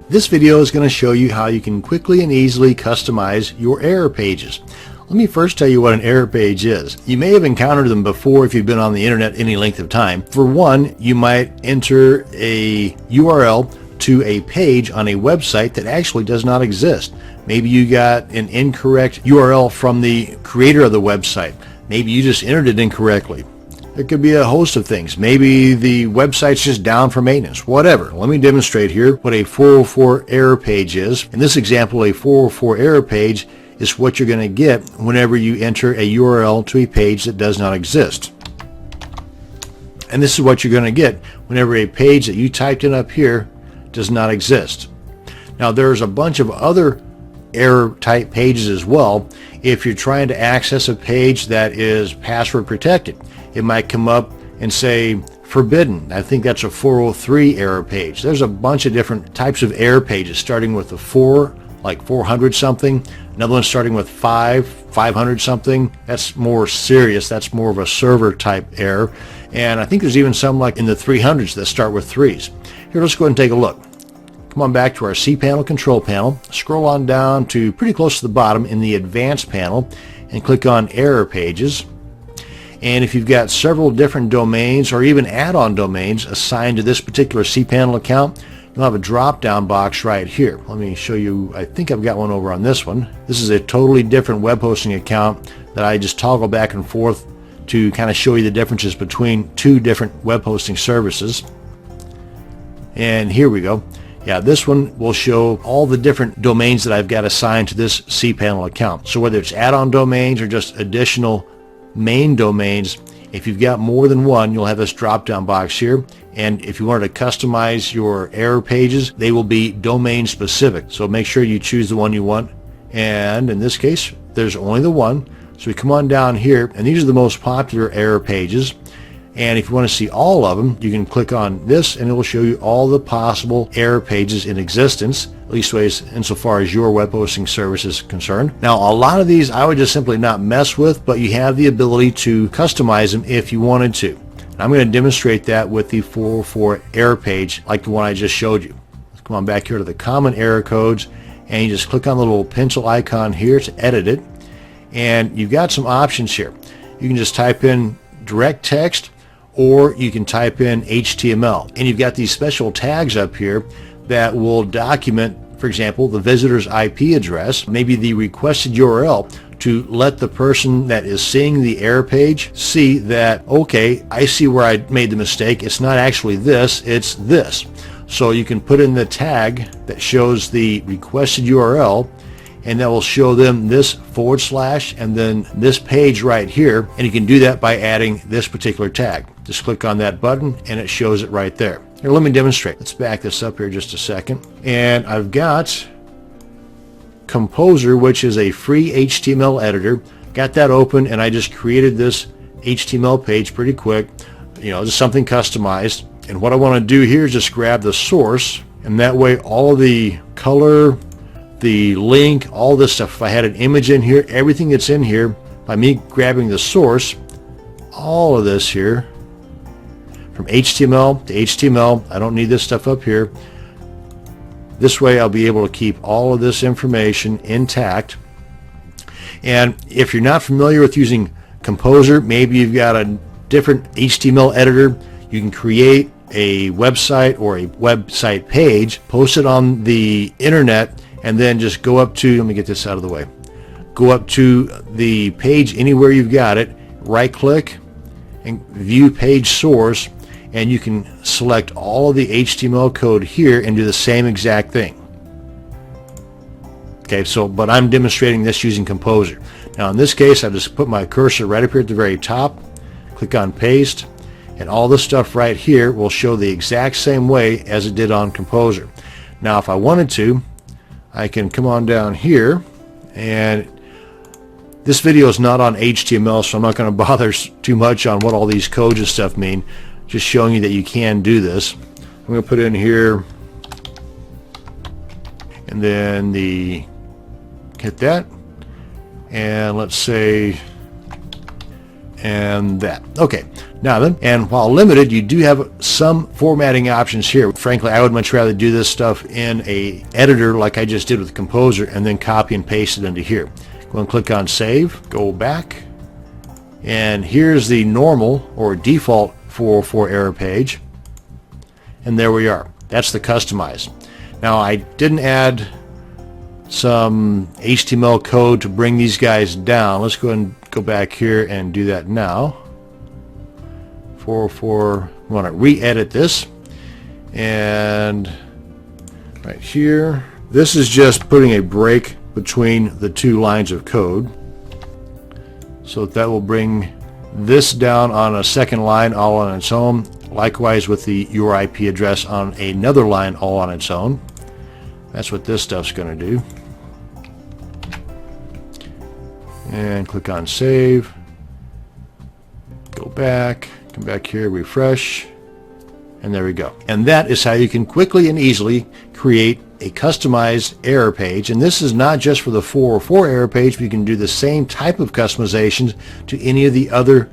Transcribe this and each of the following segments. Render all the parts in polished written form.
This video is going to show you how you can quickly and easily customize your error pages. Let me first tell you what an error page is. You may have encountered them before if you've been on the internet any length of time. For one, you might enter a URL to a page on a website that actually does not exist. Maybe you got an incorrect URL from the creator of the website. Maybe you just entered it incorrectly. There could be a host of things. Maybe the website's just down for maintenance, whatever. Let me demonstrate here what a 404 error page is. In this example, a 404 error page is what you're going to get whenever you enter a URL to a page that does not exist. And this is what you're going to get whenever a page that you typed in up here does not exist. Now there's a bunch of other error type pages as well. If you're trying to access a page that is password protected, it might come up and say forbidden. I think that's a 403 error page. There's a bunch of different types of error pages, starting with a 4, like 400 something. Another one starting with 500 something. That's more serious. That's more of a server type error. And I think there's even some like in the 300s that start with 3s. Here, let's go ahead and take a look. Come on back to our cPanel control panel. Scroll on down to pretty close to the bottom in the advanced panel and click on error pages. And if you've got several different domains or even add-on domains assigned to this particular cPanel account, you'll have a drop-down box right here. Let me show you. I think I've got one over on this one. This is a totally different web hosting account that I just toggle back and forth to kind of show you the differences between two different web hosting services. And here we go. Yeah, this one will show all the different domains that I've got assigned to this cPanel account. So whether it's add-on domains or just additional main domains, if you've got more than one, you'll have this drop-down box here. And if you wanted to customize your error pages, they will be domain specific. So make sure you choose the one you want. And in this case, there's only the one. So we come on down here, and these are the most popular error pages. And if you want to see all of them, you can click on this and it will show you all the possible error pages in existence, at least ways insofar as your web hosting service is concerned. Now, a lot of these I would just simply not mess with, but you have the ability to customize them if you wanted to. And I'm going to demonstrate that with the 404 error page like the one I just showed you. Let's come on back here to the common error codes, and you just click on the little pencil icon here to edit it. And you've got some options here. You can just type in direct text, or you can type in HTML. And you've got these special tags up here that will document, for example, the visitor's IP address, maybe the requested URL, to let the person that is seeing the error page see that, okay, I see where I made the mistake. It's not actually this, it's this. So you can put in the tag that shows the requested URL, and that will show them this / and then this page right here. And you can do that by adding this particular tag. Just click on that button and it shows it right there. Here, let me demonstrate. Let's back this up here just a second. And I've got Composer, which is a free HTML editor. Got that open, and I just created this HTML page pretty quick. You know, just something customized. And what I want to do here is just grab the source, and that way all of the color, the link, all this stuff, if I had an image in here, everything that's in here, by me grabbing the source, all of this here, from HTML to HTML, I don't need this stuff up here. This way I'll be able to keep all of this information intact. And if you're not familiar with using Composer, maybe you've got a different HTML editor, you can create a website or a website page, post it on the internet, and then just go up to, let me get this out of the way, go up to the page anywhere you've got it, right click and view page source, and you can select all of the HTML code here and do the same exact thing. Okay, so, but I'm demonstrating this using Composer. Now in this case, I just put my cursor right up here at the very top, click on paste, and all this stuff right here will show the exact same way as it did on Composer. Now if I wanted to, I can come on down here, and this video is not on HTML, so I'm not going to bother too much on what all these codes and stuff mean, just showing you that you can do this. I'm going to put in here, and then hit that, and let's say and that. Okay, now then, and while limited, you do have some formatting options here. Frankly, I would much rather do this stuff in a editor like I just did with Composer and then copy and paste it into here. Go and click on Save, go back, and here's the normal or default 404 error page, and there we are. That's the customize. Now, I didn't add some HTML code to bring these guys down. Let's go ahead and go back here and do that now. 404, we want to re-edit this, and right here, this is just putting a break between the two lines of code, so that will bring this down on a second line all on its own. Likewise with the your IP address on another line all on its own. That's what this stuff's going to do. And click on Save. Go back, come back here, refresh, and there we go. And that is how you can quickly and easily create a customized error page. And this is not just for the 404 error page, but you can do the same type of customizations to any of the other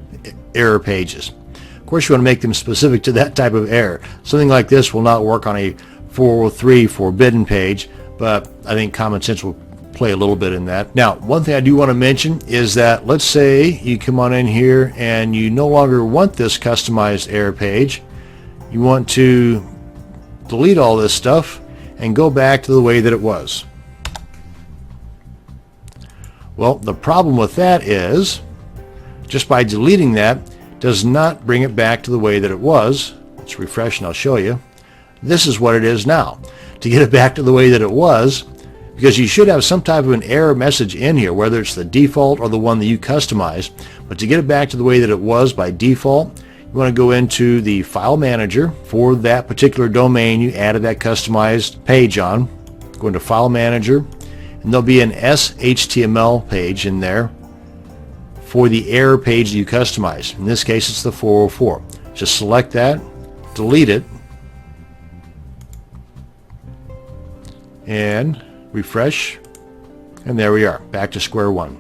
error pages. Of course, you want to make them specific to that type of error. Something like this will not work on a 403 forbidden page, but I think common sense will play a little bit in that. Now, one thing I do want to mention is that let's say you come on in here and you no longer want this customized error page. You want to delete all this stuff and go back to the way that it was. Well, the problem with that is just by deleting that does not bring it back to the way that it was. Let's refresh and I'll show you. This is what it is now. To get it back to the way that it was, because you should have some type of an error message in here, whether it's the default or the one that you customize. But to get it back to the way that it was by default, you want to go into the file manager for that particular domain you added that customized page on. Go into file manager, and there'll be an SHTML page in there for the error page that you customize. In this case, it's the 404. Just select that, delete it, and refresh, and there we are, back to square one.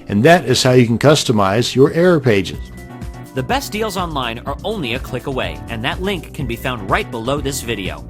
And that is how you can customize your error pages. The best deals online are only a click away, and that link can be found right below this video.